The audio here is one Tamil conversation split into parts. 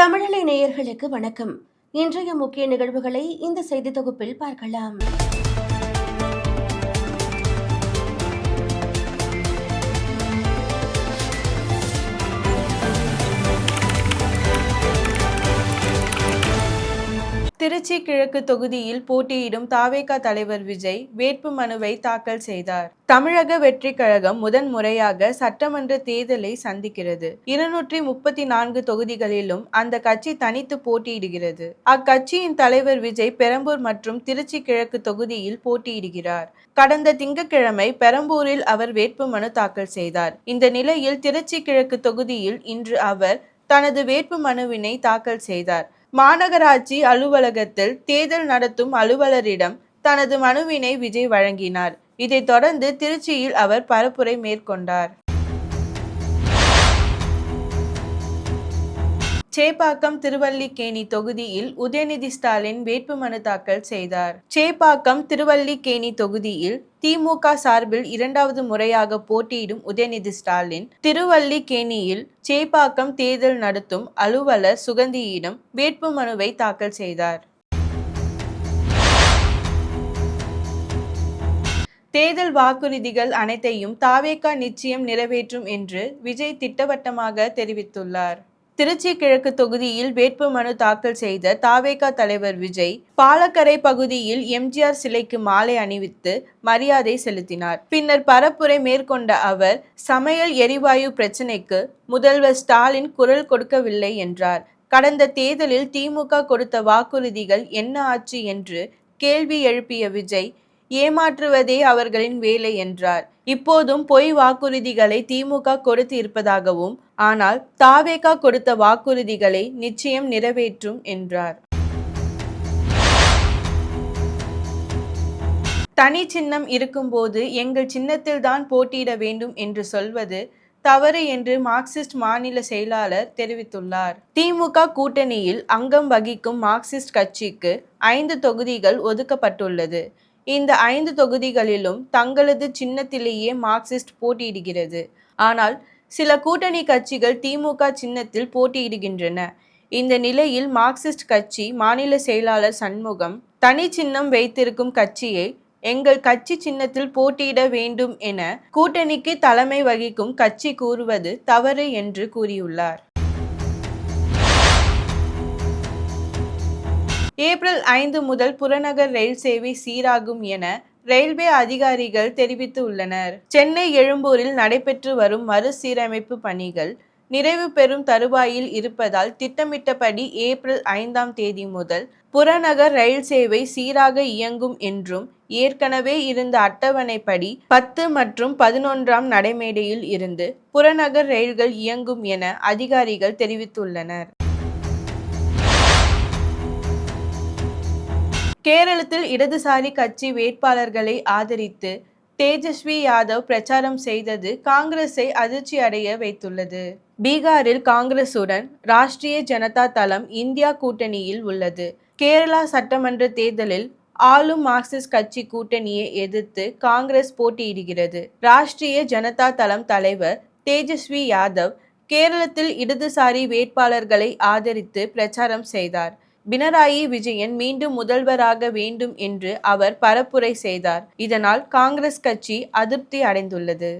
தமிழலை நேயர்களுக்கு வணக்கம். இன்றைய முக்கிய நிகழ்வுகளை இந்த செய்தி தொகுப்பில் பார்க்கலாம். திருச்சி கிழக்கு தொகுதியில் போட்டியிடும் தாவேகா தலைவர் விஜய் வேட்பு மனுவை தாக்கல் செய்தார். தமிழக வெற்றி கழகம் முதன்முறையாக சட்டமன்ற தேர்தலை சந்திக்கிறது. 234 தொகுதிகளிலும் அந்த கட்சி தனித்து போட்டியிடுகிறது. அக்கட்சியின் தலைவர் விஜய் பெரம்பூர் மற்றும் திருச்சி கிழக்கு தொகுதியில் போட்டியிடுகிறார். கடந்த திங்கட்கிழமை பெரம்பூரில் அவர் வேட்பு மனு தாக்கல் செய்தார். இந்த நிலையில் திருச்சி கிழக்கு தொகுதியில் இன்று அவர் தனது வேட்பு மனுவினை தாக்கல் செய்தார். மாநகராட்சி அலுவலகத்தில் தேர்தல் நடத்தும் அலுவலரிடம் தனது மனுவினை விஜய் வழங்கினார். இதைத் தொடர்ந்து திருச்சியில் அவர் பரப்புரை மேற்கொண்டார். சேப்பாக்கம் திருவல்லிக்கேணி தொகுதியில் உதயநிதி ஸ்டாலின் வேட்புமனு தாக்கல் செய்தார். சேப்பாக்கம் திருவல்லிக்கேணி தொகுதியில் திமுக சார்பில் 2வது முறையாக போட்டியிடும் உதயநிதி ஸ்டாலின் திருவல்லிக்கேணியில் சேப்பாக்கம் தேர்தல் நடத்தும் அலுவலர் சுகந்தியிடம் வேட்புமனுவை தாக்கல் செய்தார். தேர்தல் வாக்குறுதிகள் அனைத்தையும் தாவேகா நிச்சயம் நிறைவேற்றும் என்று விஜய் திட்டவட்டமாக தெரிவித்துள்ளார். திருச்சி கிழக்கு தொகுதியில் வேட்பு மனு தாக்கல் செய்த தாவேகா தலைவர் விஜய் பாலக்கரை பகுதியில் எம்ஜிஆர் சிலைக்கு மாலை அணிவித்து மரியாதை செலுத்தினார். பின்னர் பரப்புரை மேற்கொண்ட அவர் சமையல் எரிவாயு பிரச்சினைக்கு முதல்வர் ஸ்டாலின் குரல் கொடுக்கவில்லை என்றார். கடந்த தேர்தலில் திமுக கொடுத்த வாக்குறுதிகள் என்ன ஆச்சு என்று கேள்வி எழுப்பிய விஜய் ஏமாற்றுவதே அவர்களின் வேலை என்றார். இப்போதும் பொய் வாக்குறுதிகளை திமுக கொடுத்து இருப்பதாகவும், ஆனால் தாவேகா கொடுத்த வாக்குறுதிகளை நிச்சயம் நிறைவேற்றும் என்றார். தனி சின்னம் இருக்கும்போது எங்கள் சின்னத்தில்தான் போட்டியிட வேண்டும் என்று சொல்வது தவறு என்று மார்க்சிஸ்ட் மாநில செயலாளர் தெரிவித்துள்ளார். திமுக கூட்டணியில் அங்கம் வகிக்கும் மார்க்சிஸ்ட் கட்சிக்கு 5 தொகுதிகள் ஒதுக்கப்பட்டுள்ளது. இந்த 5 தொகுதிகளிலும் தங்களது சின்னத்திலேயே மார்க்சிஸ்ட் போட்டியிடுகிறது. ஆனால் சில கூட்டணி கட்சிகள் திமுக சின்னத்தில் போட்டியிடுகின்றன. இந்த நிலையில் மார்க்சிஸ்ட் கட்சி மாநில செயலாளர் சண்முகம் தனி சின்னம் வைத்திருக்கும் கட்சியை எங்கள் கட்சி சின்னத்தில் போட்டியிட வேண்டும் என கூட்டணிக்கு தலைமை வகிக்கும் கட்சி கூறுவது தவறு என்று கூறியுள்ளார். ஏப்ரல் 5 முதல் புறநகர் ரயில் சேவை சீராகும் என ரயில்வே அதிகாரிகள் தெரிவித்து உள்ளனர். சென்னை எழும்பூரில் நடைபெற்று வரும் மறுசீரமைப்பு பணிகள் நிறைவு பெறும் தருவாயில் இருப்பதால் திட்டமிட்டபடி ஏப்ரல் 5ஆம் தேதி முதல் புறநகர் ரயில் சேவை சீராக இயங்கும் என்றும் ஏற்கனவே இருந்த அட்டவணைப்படி 10 மற்றும் 11ஆம் நடைமேடையில் இருந்து புறநகர் ரயில்கள் இயங்கும் என அதிகாரிகள் தெரிவித்துள்ளனர். கேரளத்தில் இடதுசாரி கட்சி வேட்பாளர்களை ஆதரித்து தேஜஸ்வி யாதவ் பிரச்சாரம் செய்தது காங்கிரஸை அதிர்ச்சி அடைய வைத்துள்ளது. பீகாரில் காங்கிரசுடன் ராஷ்டிரிய ஜனதா தளம் இந்தியா கூட்டணியில் உள்ளது. கேரளா சட்டமன்ற தேர்தலில் ஆளும் மார்க்சிஸ்ட் கட்சி கூட்டணியை எதிர்த்து காங்கிரஸ் போட்டியிடுகிறது. ராஷ்டிரிய ஜனதா தளம் தலைவர் தேஜஸ்வி யாதவ் கேரளத்தில் இடதுசாரி வேட்பாளர்களை ஆதரித்து பிரச்சாரம் செய்தார். பினராயி விஜயன் மீண்டும் முதல்வராக வேண்டும் என்று அவர் பரப்புரை செய்தார். இதனால் காங்கிரஸ் கட்சி அதிருப்தி அடைந்துள்ளது.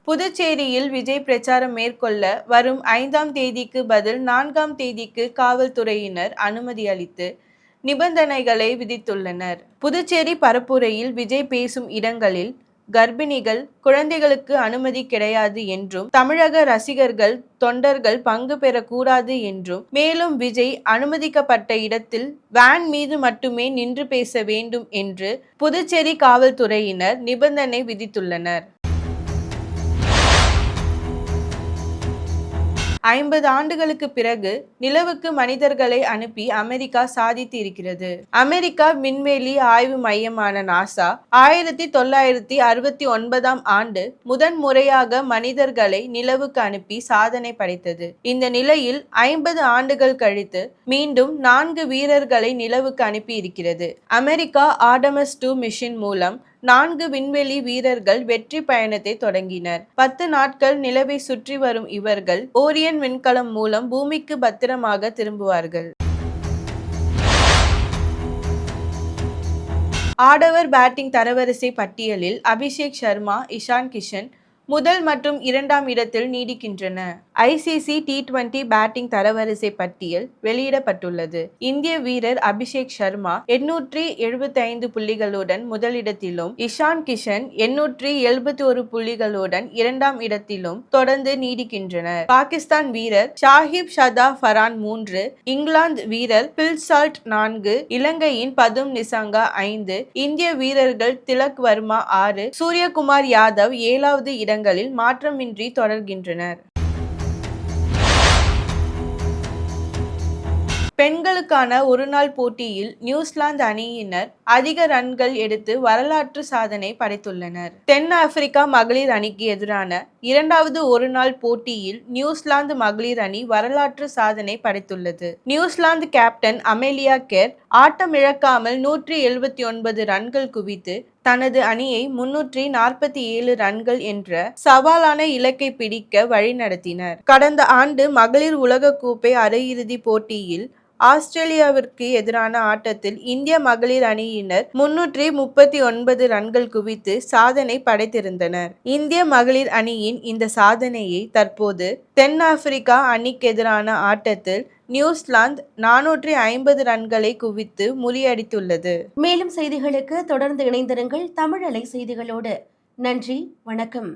புதுச்சேரியில் விஜய் பிரச்சாரம் மேற்கொள்ள வரும் 5ஆம் தேதிக்கு பதில் 4ஆம் தேதிக்கு காவல்துறையினர் அனுமதி அளித்து நிபந்தனைகளை விதித்துள்ளனர். புதுச்சேரி பரப்புரையில் விஜய் பேசும் இடங்களில் கர்ப்பிணிகள், குழந்தைகளுக்கு அனுமதி கிடையாது என்றும், தமிழக ரசிகர்கள், தொண்டர்கள் பங்கு பெறக்கூடாது என்றும், மேலும் விஜய் அனுமதிக்கப்பட்ட இடத்தில் வேன் மீது மட்டுமே நின்று பேச வேண்டும் என்று புதுச்சேரி காவல்துறையினர் நிபந்தனை விதித்துள்ளனர். 50 ஆண்டுகளுக்கு பிறகு நிலவுக்கு மனிதர்களை அனுப்பி அமெரிக்கா சாதித்து இருக்கிறது. அமெரிக்கா விண்வெளி ஆய்வு மையமான நாசா 1969ஆம் ஆண்டு முதன்முறையாக மனிதர்களை நிலவுக்கு அனுப்பி சாதனை படைத்தது. இந்த நிலையில் 50 ஆண்டுகள் கழித்து மீண்டும் 4 வீரர்களை நிலவுக்கு அனுப்பி இருக்கிறது. அமெரிக்கா ஆர்டமஸ் 2 மிஷன் மூலம் 4 விண்வெளி வீரர்கள் வெற்றி பயணத்தை தொடங்கினர். 10 நாட்கள் நிலவை சுற்றி வரும் இவர்கள் ஓரியன் விண்கலம் மூலம் பூமிக்கு பத்திரமாக திரும்புவார்கள். ஆடவர் பேட்டிங் தரவரிசை பட்டியலில் அபிஷேக் சர்மா, இஷான் கிஷன் முதல் மற்றும் 2ஆம் இடத்தில் நீடிக்கின்றன. ஐசிசி T20 பேட்டிங் தரவரிசை பட்டியல் வெளியிடப்பட்டுள்ளது. இந்திய வீரர் அபிஷேக் சர்மா 875 புள்ளிகளுடன் முதலிடத்திலும், இஷான் கிஷன் 871 புள்ளிகளுடன் 2ஆம் இடத்திலும் தொடர்ந்து நீடிக்கின்றனர். பாகிஸ்தான் வீரர் ஷாஹிப் ஷதா ஃபரான் 3, இங்கிலாந்து வீரர் பில் சால்ட் 4, இலங்கையின் பதும் நிசங்கா 5, இந்திய வீரர்கள் திலக் வர்மா 6, சூரியகுமார் யாதவ் 7வது இடங்களில் மாற்றமின்றி தொடர்கின்றனர். பெண்களுக்கான ஒருநாள் போட்டியில் நியூசிலாந்து அணியினர் அதிக ரன்கள் எடுத்து வரலாற்று சாதனை படைத்துள்ளனர். தென் ஆப்பிரிக்கா மகளிர் அணிக்கு எதிரான 2வது ஒருநாள் போட்டியில் நியூசிலாந்து மகளிர் அணி வரலாற்று சாதனை படைத்துள்ளது. நியூசிலாந்து கேப்டன் அமெலியா கேர் ஆட்டமிழக்காமல் 179 ரன்கள் குவித்து தனது அணியை 347 ரன்கள் என்ற சவாலான இலக்கை பிடிக்க வழிநடத்தினர். கடந்த ஆண்டு மகளிர் உலகக்கோப்பை அரையிறுதி போட்டியில் ஆஸ்திரேலியாவிற்கு எதிரான ஆட்டத்தில் இந்திய மகளிர் அணியினர் 339 ரன்கள் குவித்து சாதனை படைத்திருந்தனர். இந்திய மகளிர் அணியின் இந்த சாதனையை தற்போது தென் ஆப்பிரிக்கா அணிக்கு எதிரான ஆட்டத்தில் நியூசிலாந்து 450 ரன்களை குவித்து முறியடித்துள்ளது. மேலும் செய்திகளுக்கு தொடர்ந்து இணைந்திருங்கள் தமிழலை செய்திகளோடு. நன்றி, வணக்கம்.